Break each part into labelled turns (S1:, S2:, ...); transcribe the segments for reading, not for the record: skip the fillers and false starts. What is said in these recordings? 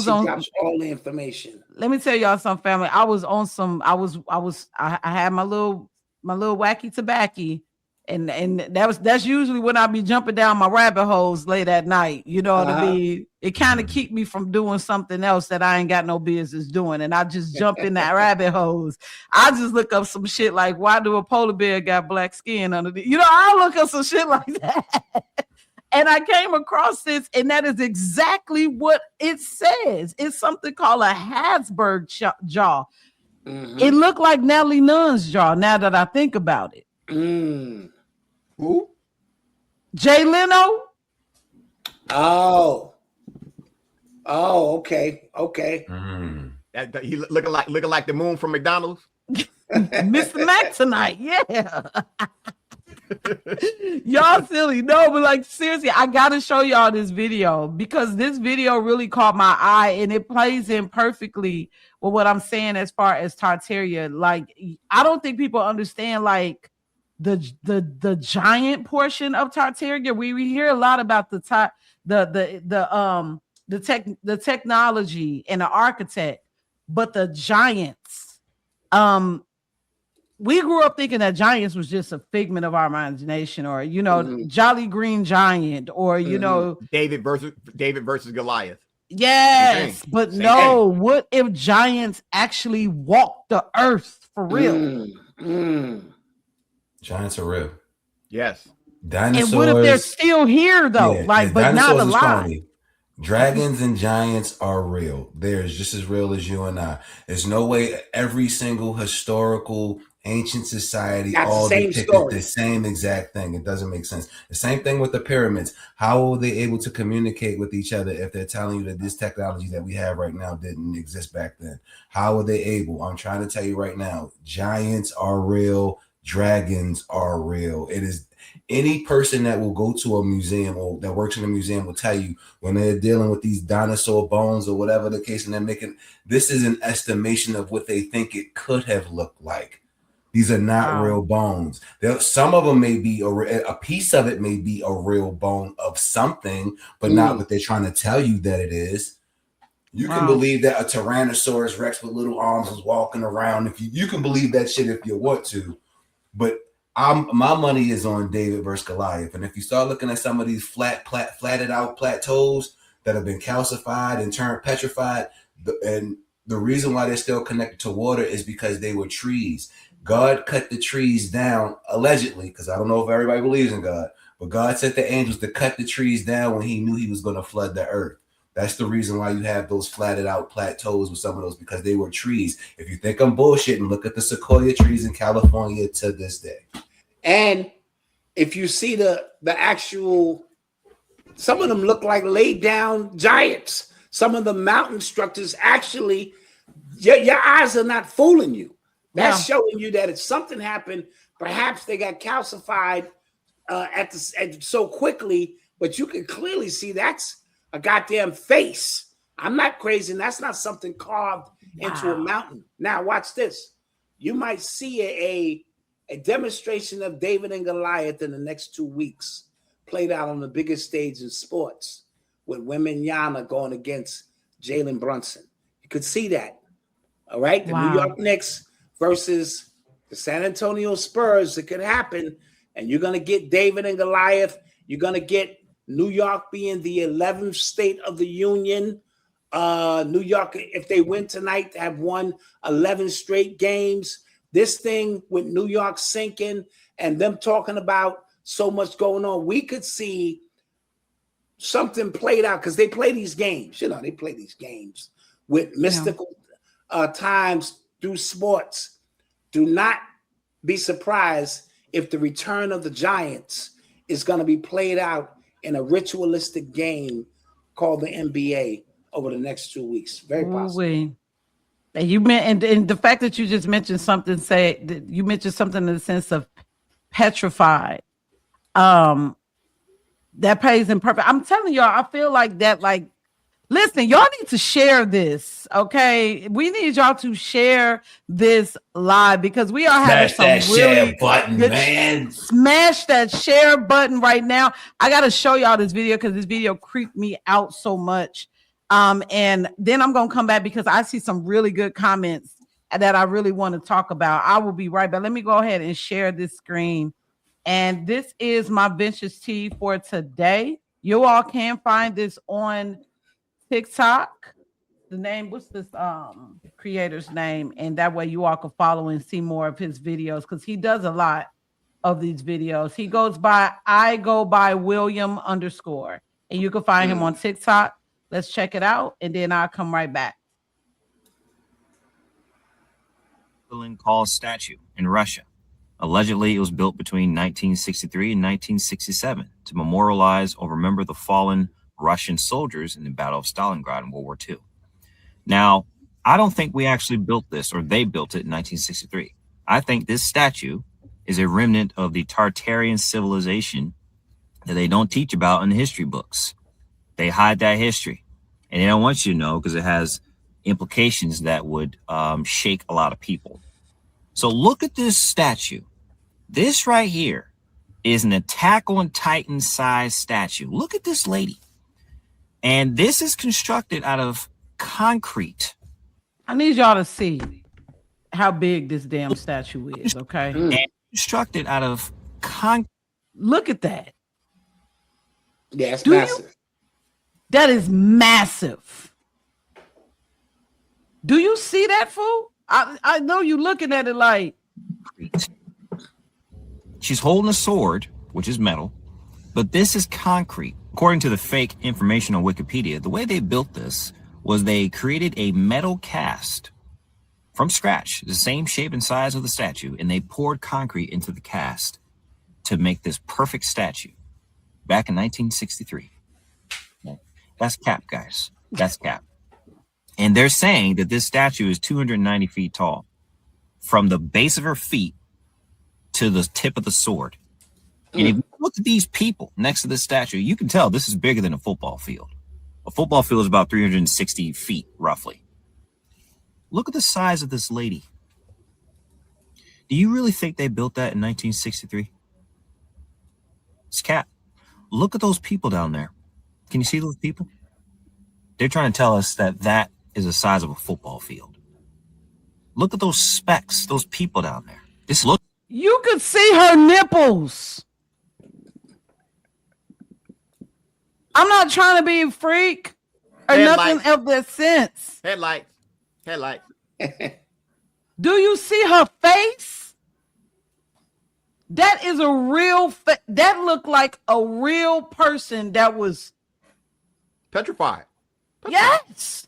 S1: She drops all the information.
S2: Let me tell y'all something, family. I was on some. I had my little wacky tobacco, and that's usually when I be jumping down my rabbit holes late at night. You know what I mean? It kind of keep me from doing something else that I ain't got no business doing, and I just jump in that rabbit holes. I just look up some shit like, why do a polar bear got black skin underneath? You know, I look up some shit like that. And I came across this, and that is exactly what it says. It's something called a Habsburg jaw. It looked like Nellie Nunn's jaw, now that I think about it.
S1: Who?
S2: Jay Leno?
S1: Oh, okay.
S3: He looking like the moon from McDonald's.
S2: Mr. Mac tonight, yeah. Y'all silly. No, but like seriously, I gotta show y'all this video because this video really caught my eye and it plays in perfectly with what I'm saying as far as Tartaria. Like, I don't think people understand like the giant portion of Tartaria. We hear a lot about the technology and the architect, but the giants. We grew up thinking that giants was just a figment of our imagination, or Jolly Green Giant, or
S3: David versus Goliath.
S2: Yes, but no. What if giants actually walked the earth for real?
S4: Giants are real.
S3: Yes.
S4: Dinosaurs.
S2: And what if they're still here though? But not alive.
S4: Dragons and giants are real. They're just as real as you and I. There's no way every single historical ancient society all depicted the same exact thing. It doesn't make sense. The same thing with the pyramids. How were they able to communicate with each other if they're telling you that this technology that we have right now didn't exist back then? How were they able? I'm trying to tell you right now, giants are real. Dragons are real. It is any person that will go to a museum or that works in a museum will tell you when they're dealing with these dinosaur bones or whatever the case, and they're making this is an estimation of what they think it could have looked like. These are not real bones. Some of them may be a piece of it may be a real bone of something, but not what they're trying to tell you that it is. You can believe that a Tyrannosaurus Rex with little arms was walking around. If you can believe that shit if you want to, but my money is on David versus Goliath. And if you start looking at some of these flatted out plateaus that have been calcified and turned petrified, and the reason why they're still connected to water is because they were trees. God cut the trees down, allegedly, because I don't know if everybody believes in God, but God sent the angels to cut the trees down when he knew he was going to flood the earth. That's the reason why you have those flatted out plateaus with some of those, because they were trees. If you think I'm bullshitting, look at the sequoia trees in California to this day.
S1: And if you see the actual, some of them look like laid down giants. Some of the mountain structures actually, your eyes are not fooling you. That's showing you that if something happened, perhaps they got calcified so quickly, but you can clearly see that's a goddamn face. I'm not crazy, and that's not something carved into a mountain. Now, watch this. You might see a demonstration of David and Goliath in the next 2 weeks, played out on the biggest stage in sports, with Wembanyama going against Jalen Brunson. You could see that. All right, the New York Knicks versus the San Antonio Spurs. It could happen, and you're going to get David and Goliath. You're going to get New York being the 11th state of the union. New York, if they win tonight, have won 11 straight games. This thing with New York sinking and them talking about so much going on, we could see something played out because they play these games. They play these games with mystical times through sports. Do not be surprised if the return of the Giants is going to be played out in a ritualistic game called the NBA over the next 2 weeks. Very possible.
S2: And you meant, and the fact that you just mentioned something, you mentioned something in the sense of petrified. That plays in perfect. I'm telling y'all, I feel like that. Like, listen, y'all need to share this, okay? We need y'all to share this live because we are having some really
S4: share button, man.
S2: Smash that share button right now. I gotta show y'all this video because this video creeped me out so much. And then I'm gonna come back because I see some really good comments that I really want to talk about. I will be right back. Let me go ahead and share this screen. And this is my vintage tea for today. You all can find this on TikTok. The name, what's this creator's name? And that way you all can follow and see more of his videos because he does a lot of these videos. He goes by, I go by William _ and you can find him on TikTok. Let's check it out, and then I'll come right back.
S5: Called statue in Russia. Allegedly, it was built between 1963 and 1967 to memorialize or remember the fallen Russian soldiers in the Battle of Stalingrad in World War II. Now, I don't think we actually built this, or they built it in 1963. I think this statue is a remnant of the Tartarian civilization that they don't teach about in the history books. They hide that history, and they don't want you to know because it has implications that would shake a lot of people. So look at this statue. This right here is an Attack on Titan size statue. Look at this lady. And this is constructed out of concrete.
S2: I need y'all to see how big this damn statue is, okay?
S5: And constructed out of concrete.
S2: Look at that.
S1: Yeah, it's massive.
S2: That is massive. Do you see that, fool? I know you looking at it like.
S5: She's holding a sword, which is metal, but this is concrete. According to the fake information on Wikipedia, the way they built this was they created a metal cast from scratch, the same shape and size of the statue, and they poured concrete into the cast to make this perfect statue back in 1963. That's cap, guys. That's cap. And they're saying that this statue is 290 feet tall from the base of her feet to the tip of the sword. And if you look at these people next to this statue, you can tell this is bigger than a football field. A football field is about 360 feet, roughly. Look at the size of this lady. Do you really think they built that in 1963? It's cap. Look at those people down there. Can you see those people? They're trying to tell us that that is the size of a football field. Look at those specks, those people down there. This look.
S2: You could see her nipples. I'm not trying to be a freak or nothing of that sense.
S3: Headlights.
S2: Do you see her face? That is a real that looked like a real person that was
S3: Petrified.
S2: Yes.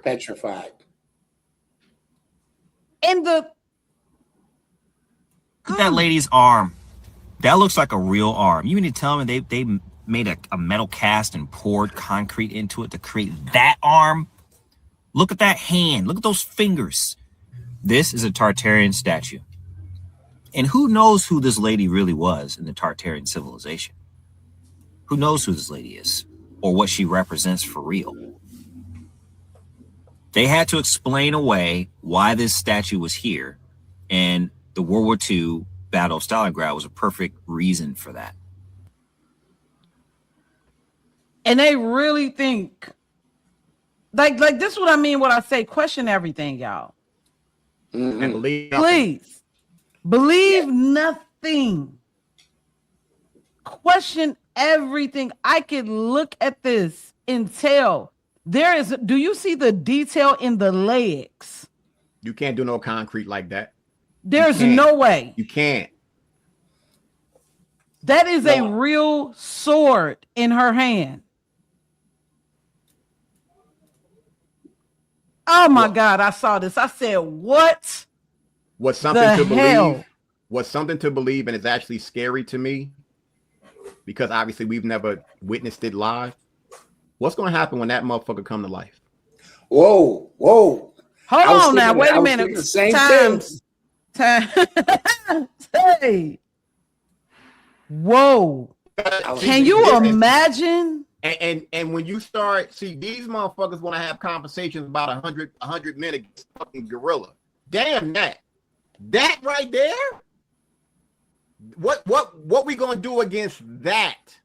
S1: Petrified.
S2: And the
S5: look at that lady's arm. That looks like a real arm. You mean to tell me they made a metal cast and poured concrete into it to create that arm? Look at that hand. Look at those fingers. This is a Tartarian statue. And who knows who this lady really was in the Tartarian civilization? Who knows who this lady is or what she represents for real? They had to explain away why this statue was here, and the World War II Battle of Stalingrad was a perfect reason for that.
S2: And they really think like this is what I mean when I say question everything, y'all.
S3: And believe
S2: Please believe nothing. Question everything. I could look at this and tell there is. Do you see the detail in the legs?
S3: You can't do no concrete like that.
S2: There's no way.
S3: You can't.
S2: That is a real sword in her hand. Oh my God, I saw this. I said, what?
S3: What's something to
S2: hell?
S3: believe? What's something to believe, and it's actually scary to me because obviously we've never witnessed it live. What's going to happen when that motherfucker come to life?
S1: Whoa.
S2: Hold on now. Wait a minute.
S1: Same
S2: Time. Hey. Whoa. Can you imagine?
S3: And when you start, see, these motherfuckers want to have conversations about 100 minutes fucking gorilla. Damn that. That right there? What we gonna do against that?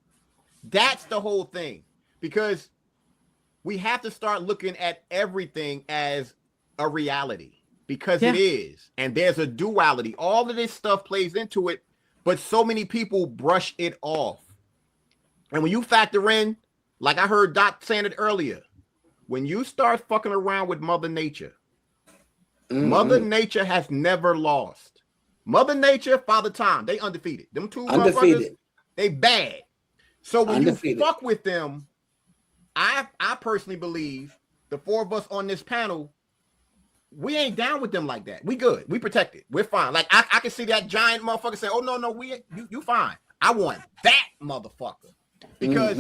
S3: That's the whole thing. Because we have to start looking at everything as a reality, because it is, and there's a duality. All of this stuff plays into it, but so many people brush it off. And when you factor in, like I heard Doc saying it earlier, when you start fucking around with Mother Nature, Mother Nature has never lost. Mother Nature, Father Time, they undefeated. Them two motherfuckers, they bad. So when you fuck with them, I personally believe the four of us on this panel, we ain't down with them like that. We good. We protected. We're fine. Like I can see that giant motherfucker say, "Oh no, you fine. I want that motherfucker," because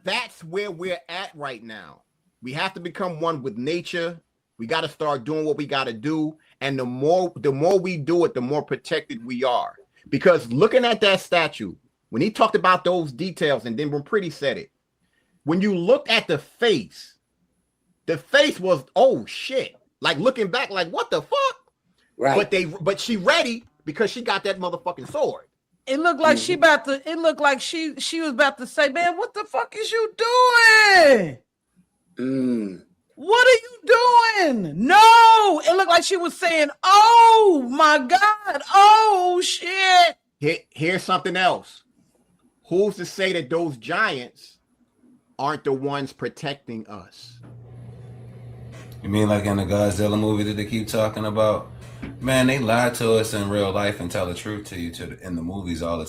S3: that's where we're at right now. We have to become one with nature. We got to start doing what we got to do, and the more we do it, the more protected we are. Because looking at that statue, when he talked about those details, and then when Pretty said it, when you looked at the face was, oh shit. Like looking back, like what the fuck? Right. But she ready because she got that motherfucking sword.
S2: It looked like she was about to say, man, what the fuck is you doing? What are you doing? No, it looked like she was saying, oh my God, oh shit.
S3: Here's something else. Who's to say that those giants aren't the ones protecting us?
S4: You mean like in the Godzilla movie that they keep talking about? Man, they lie to us in real life and tell the truth to you in the movies all the